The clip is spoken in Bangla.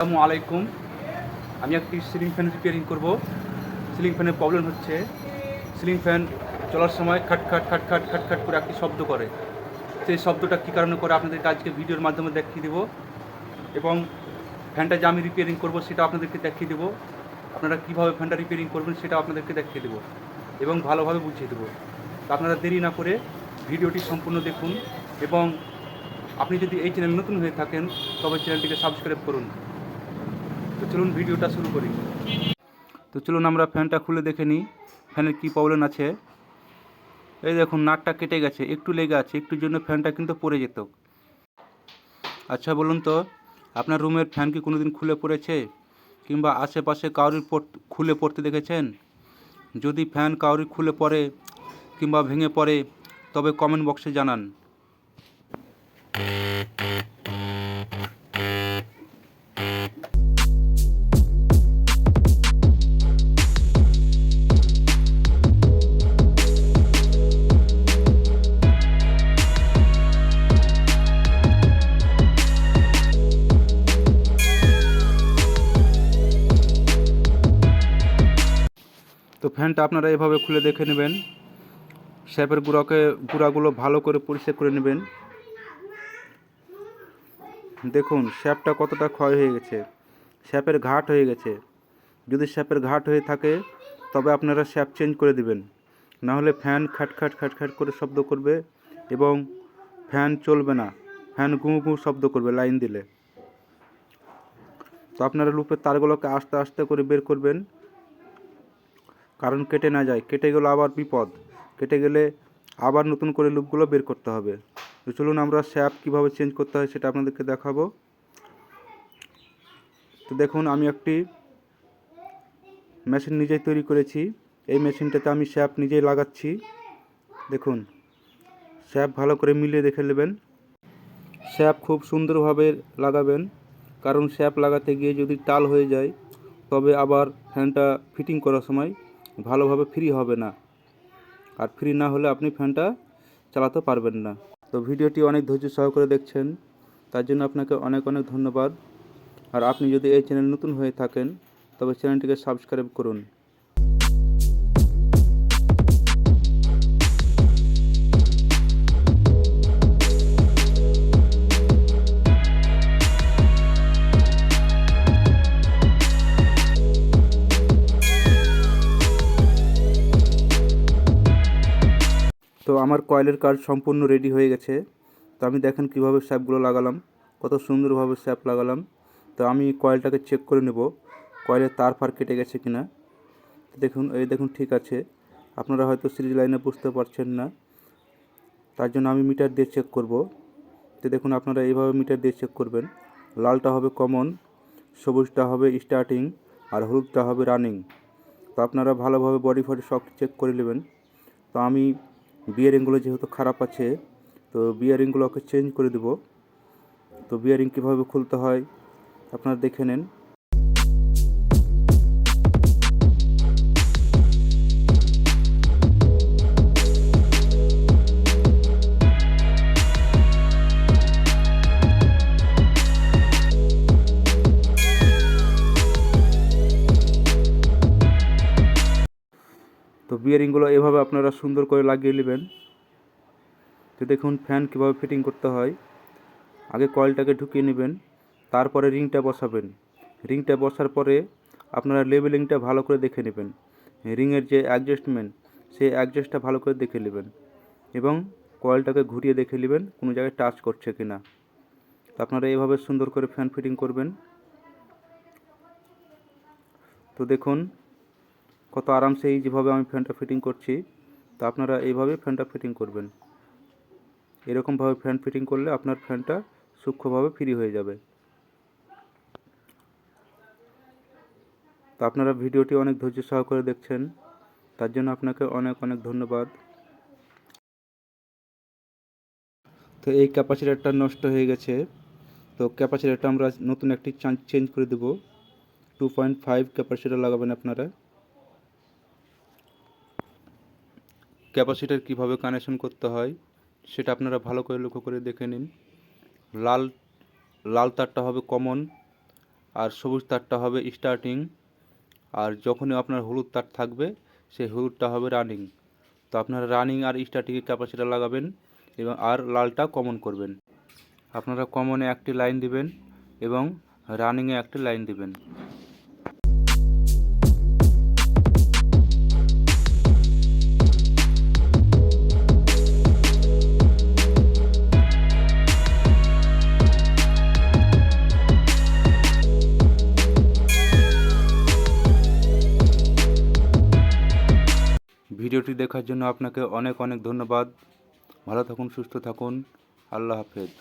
আসসালামু আলাইকুম। আমি একটি সিলিং ফ্যান রিপেয়ারিং করব। সিলিং ফ্যানের প্রবলেম হচ্ছে, সিলিং ফ্যান চলার সময় খাট খাট খাট খাট খাট করে একটি শব্দ করে। সেই শব্দটা কী কারণে করে আপনাদেরকে আজকে ভিডিওর মাধ্যমে দেখিয়ে দেবো, এবং ফ্যানটা যে আমি রিপেয়ারিং করব সেটা আপনাদেরকে দেখিয়ে দেবো। আপনারা কীভাবে ফ্যানটা রিপেয়ারিং করবেন সেটা আপনাদেরকে দেখিয়ে দেবো এবং ভালোভাবে বুঝিয়ে দেবো। তো আপনারা দেরি না করে ভিডিওটি সম্পূর্ণ দেখুন, এবং আপনি যদি এই চ্যানেল নতুন হয়ে থাকেন তবে চ্যানেলটিকে সাবস্ক্রাইব করুন। তো চলুন ভিডিওটা শুরু করি। তো চলুন আমরা ফ্যানটা খুলে দেখে নিই ফ্যানের কী প্রবলেম আছে। এই দেখুন, নাটটা কেটে গেছে, একটু লেগে আছে, একটুর জন্য ফ্যানটা কিন্তু পড়ে যেত। আচ্ছা বলুন তো, আপনার রুমের ফ্যান কি কোনো দিন খুলে পড়েছে, কিংবা আশেপাশে কারোর খুলে পড়তে দেখেছেন? যদি ফ্যান কারোর খুলে পড়ে কিংবা ভেঙে পড়ে তবে কমেন্ট বক্সে জানান। তো ফ্যানটা আপনারা এভাবে খুলে দেখে নেবেন। শ্যাপের গুঁড়াগুলো ভালো করে পরিষ্কার করে নেবেন। দেখুন শ্যাপটা কতটা ক্ষয় হয়ে গেছে, শ্যাপের ঘাট হয়ে গেছে। যদি শ্যাপের ঘাট হয়ে থাকে তবে আপনারা শ্যাপ চেঞ্জ করে দিবেন, নাহলে ফ্যান খ্যাট খ্যাট খ্যাট খ্যাট করে শব্দ করবে এবং ফ্যান চলবে না, ফ্যান ঘুঁ ঘুঁ শব্দ করবে লাইন দিলে। তো আপনারা লুপের তারগুলোকে আস্তে আস্তে করে বের করবেন, কারণ কেটে না যায়, কেটে গেলে আবার বিপদ, কেটে গেলে আবার নতুন করে লুপগুলো বের করতে হবে। তো চলুন আমরা শ্যাপ কীভাবে চেঞ্জ করতে হয় সেটা আপনাদেরকে দেখাবো। তো দেখুন, আমি একটি মেশিন নিজেই তৈরি করেছি। এই মেশিনটাতে আমি শ্যাপ নিজেই লাগাচ্ছি। দেখুন, শ্যাপ ভালো করে মিলিয়ে দেখে নেবেন। শ্যাপ খুব সুন্দরভাবে লাগাবেন, কারণ শ্যাপ লাগাতে গিয়ে যদি টাল হয়ে যায় তবে আবার ফ্যানটা ফিটিং করার সময় ভালোভাবে ফ্রি হবে না, আর ফ্রি না হলে আপনি ফ্যানটা চালাতে পারবেন না। তো ভিডিওটি অনেক ধৈর্য সহকারে দেখছেন, তার জন্য আপনাকে অনেক অনেক ধন্যবাদ। আর আপনি যদি এই চ্যানেল নতুন হয়ে থাকেন তবে চ্যানেলটিকে সাবস্ক্রাইব করুন। তো আমার কয়েলের কাজ সম্পূর্ণ রেডি হয়ে গেছে। তো আমি দেখেন কিভাবে শ্যাপগুলো লাগালাম, কত সুন্দরভাবে শ্যাপ লাগালাম। তো আমি কয়েলটাকে চেক করে নেব কয়েলের তার ফার কেটে গেছে কিনা। দেখুন, এই দেখুন ঠিক আছে। আপনারা হয়তো সিরিজ লাইনে বুঝতে পারছেন না, তার জন্য আমি মিটার দিয়ে চেক করব। তো দেখুন, আপনারা এইভাবে মিটার দিয়ে চেক করবেন। লালটা হবে কমন, সবুজটা হবে স্টার্টিং, আর হলুদটা হবে রানিং। তো আপনারা ভালোভাবে বডি ফডি সব চেক করে নেবেন। তো আমি বিয়ারিংগুলো যেহেতু খারাপ আছে, তো বিয়ারিংগুলোকে চেঞ্জ করে দেব। তো বিয়ারিং কীভাবে খুলতে হয় আপনারা দেখে নেন। তো বিয়ারিংগুলো এভাবে আপনারা সুন্দর করে লাগিয়ে নেবেন। তো দেখুন ফ্যান কীভাবে ফিটিং করতে হয়। আগে কয়েলটাকে ঢুকিয়ে নেবেন, তারপরে রিংটা বসাবেন। রিংটা বসার পরে আপনারা লেবেলিংটা ভালো করে দেখে নেবেন। রিংয়ের যে অ্যাডজাস্টমেন্ট, সেই অ্যাডজাস্টটা ভালো করে দেখে নেবেন, এবং কয়েলটাকে ঘুরিয়ে দেখে নেবেন কোনো জায়গায় টাচ করছে কি না। তো আপনারা এইভাবে সুন্দর করে ফ্যান ফিটিং করবেন। তো দেখুন কত আরামসে যেভাবে আমি ফ্যানটা ফিটিং করছি। তো আপনারা এইভাবে ফ্যানটা ফিটিং করবেন। এরকমভাবে ফ্যান ফিটিং করলে আপনার ফ্যানটা সূক্ষ্মভাবে ফ্রি হয়ে যাবে। তো আপনারা ভিডিওটি অনেক ধৈর্য সহকারে দেখছেন, তার জন্য আপনাকে অনেক অনেক ধন্যবাদ। তো এই ক্যাপাসিটারটা নষ্ট হয়ে গেছে, তো ক্যাপাসিটারটা আমরা নতুন একটি চেঞ্জ করে দেব। 2.5 ক্যাপাসিটার লাগাবেন আপনারা। ক্যাপাসিটার কিভাবে কানেকশন করতে হয় সেটা আপনারা ভালো করে লক্ষ্য করে দেখে নিন। লাল তারটা হবে কমন, আর সবুজ তারটা হবে স্টার্টিং, আর যখনই আপনার হলুদ তার থাকবে সেই হলুদটা হবে রানিং। তো আপনারা রানিং আর স্টার্টিংয়ের ক্যাপাসিটার লাগাবেন এবং আর লালটা কমন করবেন। আপনারা কমনে একটি লাইন দিবেন এবং রানিংয়ে একটি লাইন দিবেন। ভিডিওটি দেখার জন্য আপনাকে অনেক অনেক ধন্যবাদ। ভালো থাকুন, সুস্থ থাকুন। আল্লাহ হাফেজ।